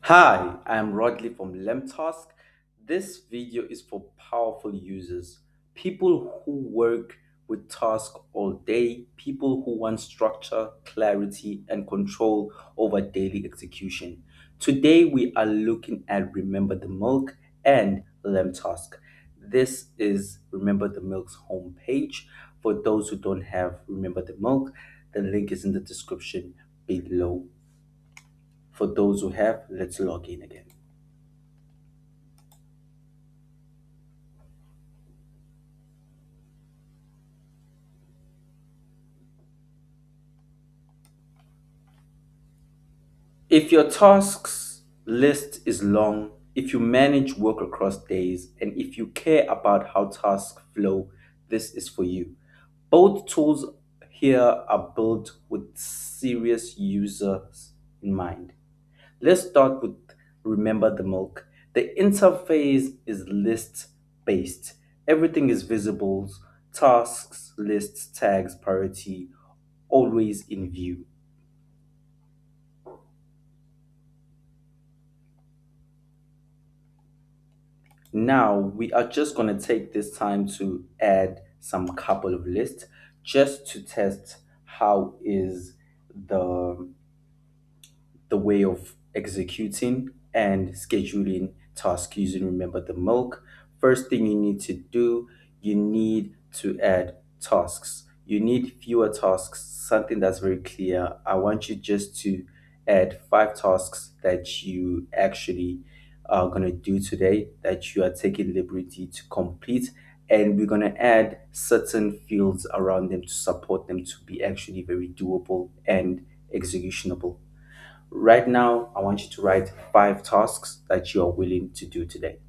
Hi, I am Rodley from LemTask. This video is for powerful users, people who work with tasks all day, people who want structure, clarity, and control over daily execution. Today, we are looking at Remember the Milk and LemTask. This is Remember the Milk's homepage. For those who don't have Remember the Milk, the link is in the description below. For those who have, let's log in again. If your tasks list is long, if you manage work across days, and if you care about how tasks flow, this is for you. Both tools here are built with serious users in mind. Let's start with Remember the Milk. The interface is list based. Everything is visible, tasks, lists, tags, priority, always in view. Now we are just going to take this time to add some couple of lists just to test how is the the way of executing and scheduling tasks using Remember the Milk. First thing you need to do, you need to add tasks. You need fewer tasks, something that's very clear. I want you just to add 5 tasks that you actually are going to do today, that you are taking liberty to complete. And we're going to add certain fields around them to support them to be actually very doable and executionable. Right now, I want you to write 5 tasks that you are willing to do today.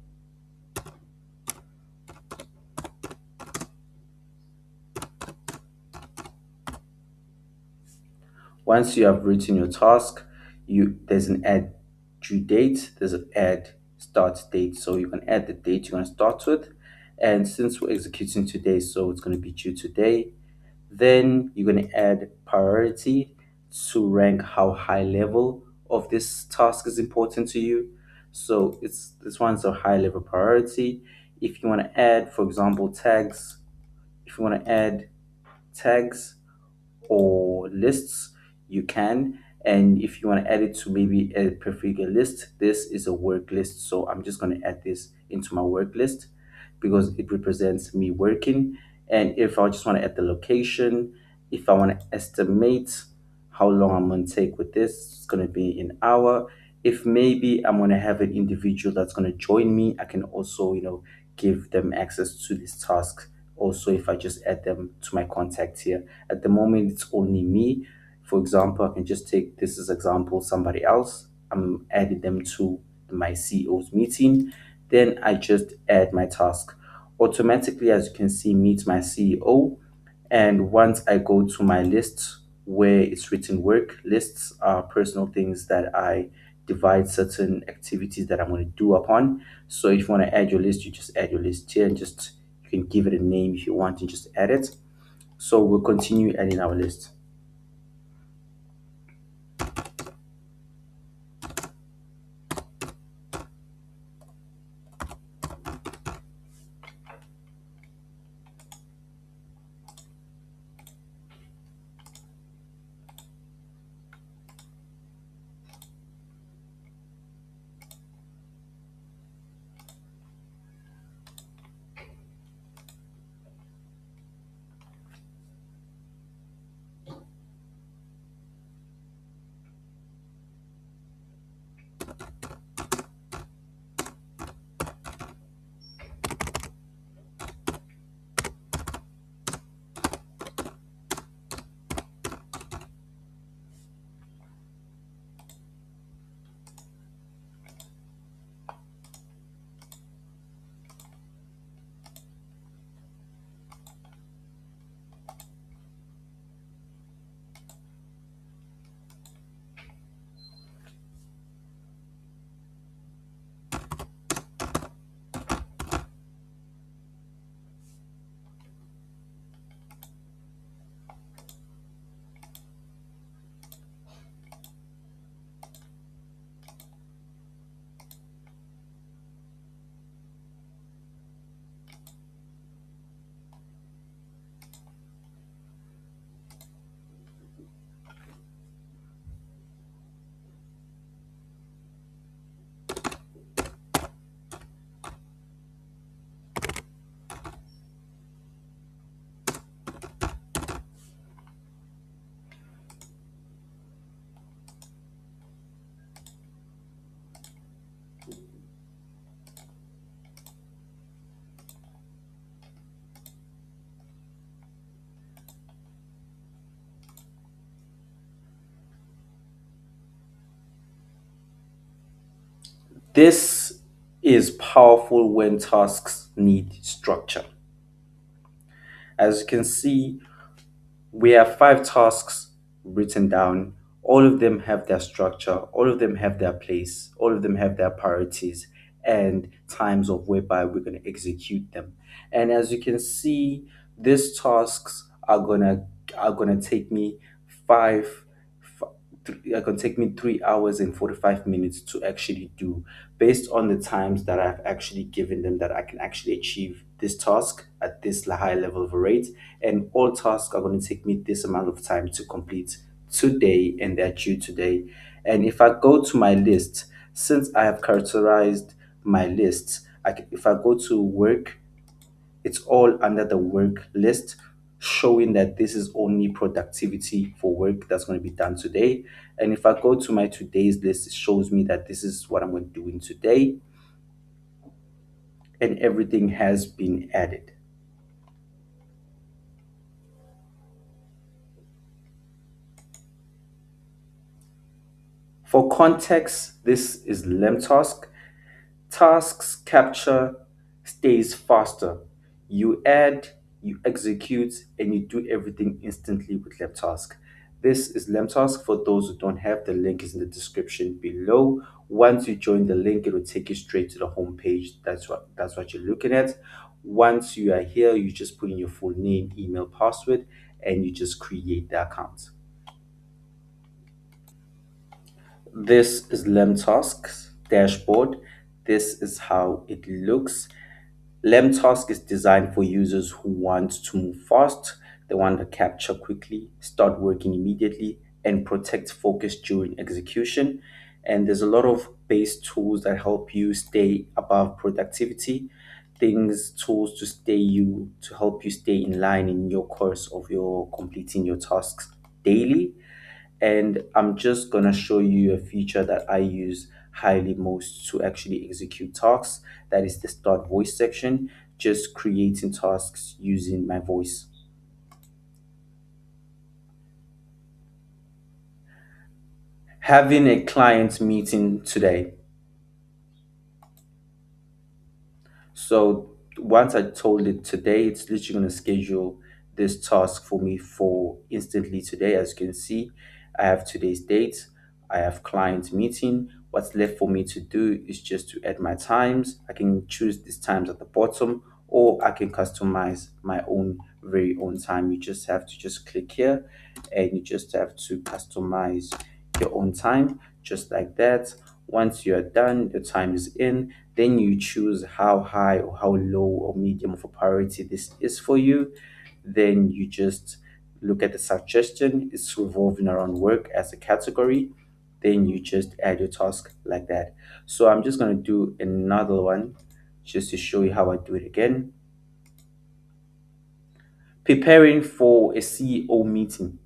Once you have written your task, you there's an add due date, there's an add start date. So you can add the date you want to start with. And since we're executing today, so it's going to be due today. Then you're going to add priority to rank how high level of this task is important to you. So it's this one's a high level priority. If you want to add, for example, tags, if you want to add tags or lists, you can. And if you want to add it to maybe a prefigure list, this is a work list. So I'm just going to add this into my work list because it represents me working. And if I just want to add the location, if I want to estimate how long I'm going to take with this, it's going to be an hour. If maybe I'm going to have an individual that's going to join me, I can also, give them access to this task. Also, if I just add them to my contacts here, at the moment it's only me. For example, I can just take this as example, somebody else. I'm adding them to my CEO's meeting. Then I just add my task. Automatically, as you can see, meet my CEO. And once I go to my list where it's written work, lists are personal things that I divide certain activities that I'm going to do upon. So if you want to add your list, you just add your list here and just you can give it a name if you want and just add it. So we'll continue adding our list. This is powerful when tasks need structure. As you can see, we have five tasks written down. All of them have their structure, all of them have their place, all of them have their priorities and times of whereby we're going to execute them. And as you can see, these tasks are gonna take me five it can take me 3 hours and 45 minutes to actually do, based on the times that I've actually given them, that I can actually achieve this task at this high level of a rate. And all tasks are going to take me this amount of time to complete today, and they're due today. And if I go to my list, since I have characterized my lists, if I go to work, it's all under the work list, showing that this is only productivity for work that's going to be done today. And if I go to my today's list, it shows me that this is what I'm going to do in today, and everything has been added. For context, this is LemTask. Tasks capture stays faster. You add, you execute, and you do everything instantly with LemTask. This is LemTask. For those who don't have, the link is in the description below. Once you join the link, it will take you straight to the home page. That's what you're looking at. Once you are here, you just put in your full name, email, password, and you just create the account. This is LemTask's dashboard. This is how it looks. LemTask is designed for users who want to move fast, they want to capture quickly, start working immediately, and protect focus during execution. And there's a lot of base tools that help you stay above productivity, tools to help you stay in line in your course of your completing your tasks daily. And I'm just going to show you a feature that I use highly most to actually execute tasks. That is the start voice section, just creating tasks using my voice. Having a client meeting today. So once I told it today, it's literally going to schedule this task for me for instantly today. As you can see, I have today's date, I have client meeting. What's left for me to do is just to add my times. I can choose these times at the bottom, or I can customize my own very own time. You just have to just click here, and you just have to customize your own time, just like that. Once you are done, your time is in, then you choose how high or how low or medium of a priority this is for you. Then you just look at the suggestion, it's revolving around work as a category. Then you just add your task like that. So I'm just going to do another one just to show you how I do it again. Preparing for a CEO meeting.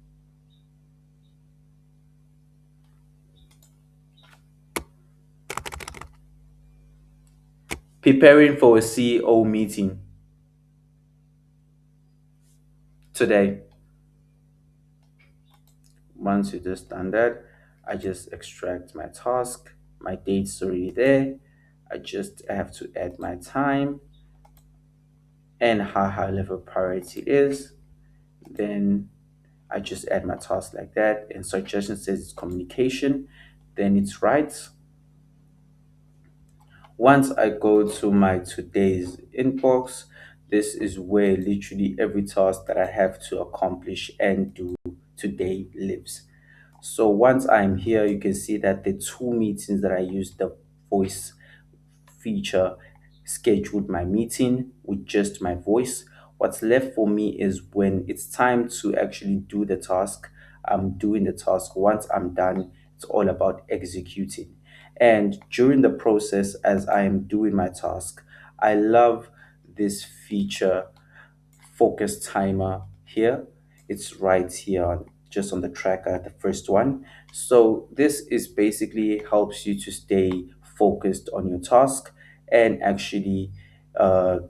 Preparing for a CEO meeting today. Once you just done that, I just extract my task. My date's already there. I have to add my time and how high level priority is. Then I just add my task like that. And suggestion says it's communication. Then it's right. Once I go to my today's inbox, this is where literally every task that I have to accomplish and do today lives. So once I'm here, you can see that the two meetings that I used the voice feature scheduled my meeting with just my voice. What's left for me is when it's time to actually do the task, I'm doing the task. Once I'm done, it's all about executing. And during the process, as I am doing my task, I love this feature focus timer here. It's right here just on the tracker, the first one. So this is basically helps you to stay focused on your task and actually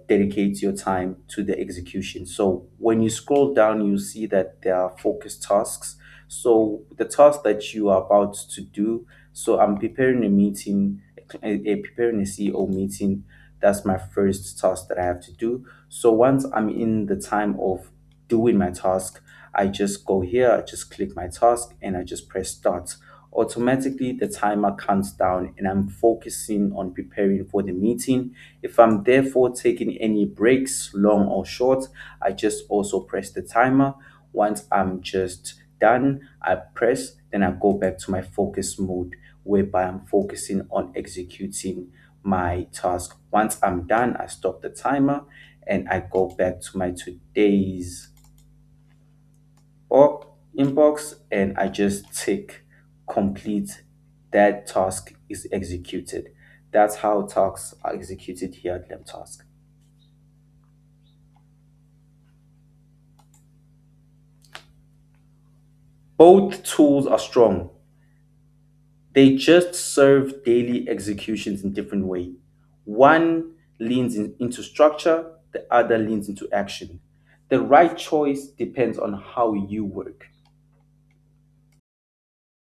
dedicate your time to the execution. So when you scroll down, you see that there are focus tasks. So the task that you are about to do, so I'm preparing a meeting, a preparing a CEO meeting. That's my first task that I have to do. So once I'm in the time of doing my task, I just go here, I just click my task, and I just press start. Automatically, the timer counts down, and I'm focusing on preparing for the meeting. If I'm therefore taking any breaks, long or short, I just also press the timer. Once I'm just done, I press, then I go back to my focus mode, whereby I'm focusing on executing my task. Once I'm done, I stop the timer and I go back to my today's or inbox, and I just tick complete. That task is executed. That's how tasks are executed here at LemTask. Both tools are strong. They just serve daily executions in different way. One leans into structure, the other leans into action. The right choice depends on how you work.